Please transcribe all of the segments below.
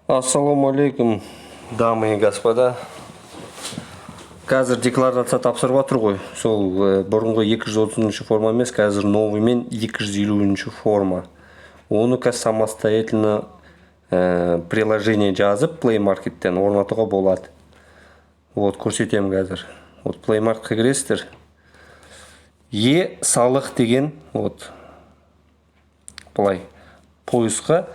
Ассаламу алейкум, дамы и господа. Қазір декларация тапсырып жатыр ғой. Сол бұрынғы 230 форма емес, қазір новый мен 250 форма. Оны қазір самостоятельно приложение жазып Play Market'тен орнатуға болады. Вот, көрсетемін қазір. Вот, Play Market'қа кіресіздер. Салық деген, вот, былай, поисқа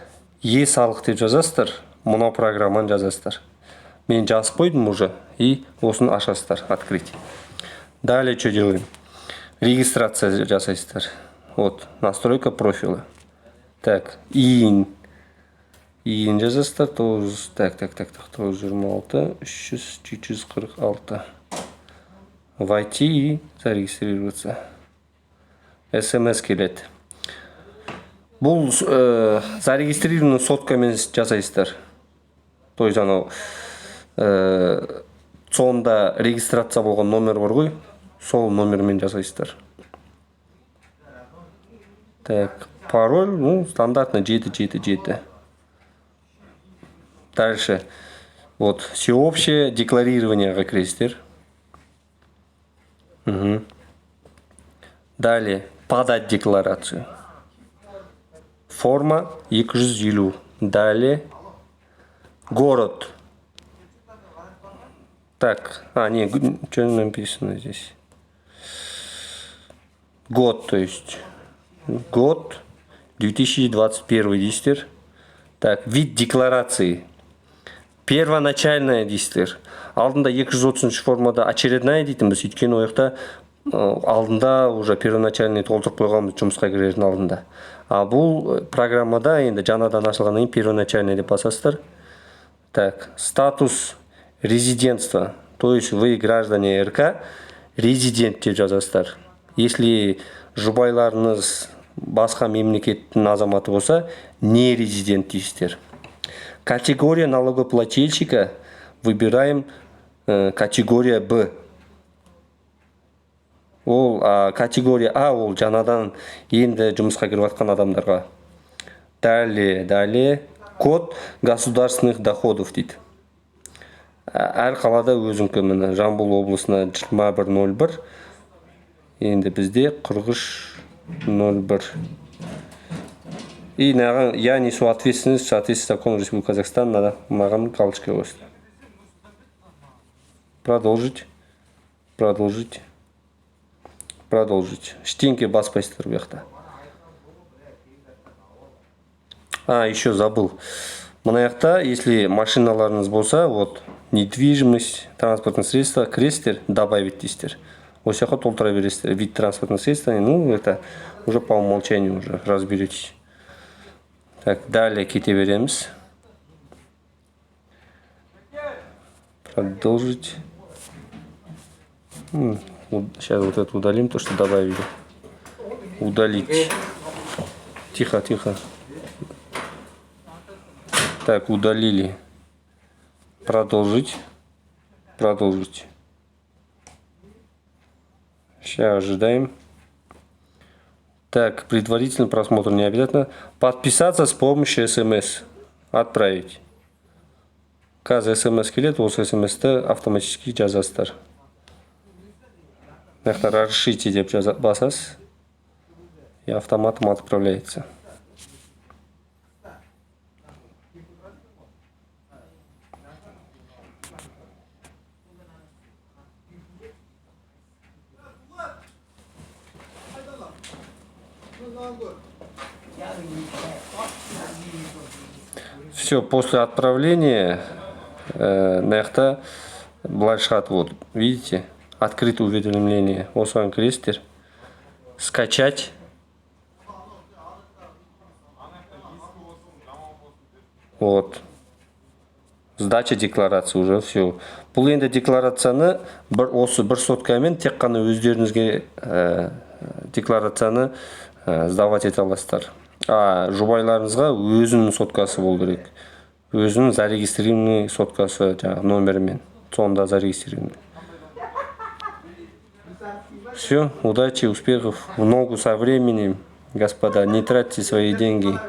салық деп жазасыздар. Мына программаны жазасыздар. Мен жазып қойдым уже, и осыны ашасыздар, открыть. Далее что делаем? Регистрация жасайсыздар. Вот, настройка профиля. Так, иин жазасыздар, 926 346. Войти и зарегистрироваться. СМС келеді. Бұл зарегистрированный соткамен жасайсыздар. То есть анау сонда регистрация болған номер бар ғой, сол номермен жасайсыздар. Так, пароль, ну, стандартный 777. Дальше. Вот, всеобщее декларирование кіресіздер. Далее, подать декларацию. Форма 250. Далее, город. Так, не, что написано здесь? Год, то есть. Год 2021 дейсіздер. Так, вид декларации. Первоначальная дейсіздер. Алдында 230 формада очередная дейтінбіз. Өйткені ояқта алдында уже первоначальный толтырып қойғанбыз жұмысқа кірердің алдында. А бұл программада енді жаңадан ашылғаннан кейін первоначальный деп басасыздар. Так, статус резидентства. То есть вы граждане РК, резидент деп жазасыздар. Если жұбайларыңыз басқа мемлекеттің азаматы болса, не резидент дейсіздер. Категория налогоплательщика выбираем категория Б. Ол категория А, ол жаңадан енді жұмысқа кіріп жатқан адамдарға. Далее, код государственных доходов дейді. Әр қалада өзіңкі, міне Жамбыл облысына 2101, енді бізде 4301. И я несу ответственность в соответствии с законом Республики Казахстан, надо маған галочка қойсыз. Продолжить. Штеньке баспайсыздар бұл жақта. Еще забыл. Мына жақта, если машиналарыңыз болса, вот, недвижимость, транспортное средство, крестер, добавить дейсіздер. Осы жаққа толтыра бересіздер. Вид транспортного средства, ну, это уже по умолчанию уже разберетесь. Так, далее кете береміз. Продолжить. Сейчас вот это удалим, то, что добавили. Удалить. Тихо. Так, удалили. Продолжить. Сейчас ожидаем. Так, предварительный просмотр не обязательно. Подписаться с помощью СМС. Отправить. Қазір СМС келеді, осы СМСті автоматически жазасыздар. Разрешите деп басасыз, и автоматом отправляется. Все, после отправления на яхта блайшат, вот, видите, открытое уведомление, осыған кіресіздер, скачать. Вот, сдача декларации уже, все. Бұл енді декларацияны осы бір соткамен тек қана өздеріңізге декларацияны сдавать ете аласыздар. Жұбайларыңызға өзінің соткасы болу керек. Өзінің зарегистрированный соткасы, номермен. Сонда зарегистрированный. Все, удачи, успехов, в ногу со временем. Господа, не тратьте свои деньги.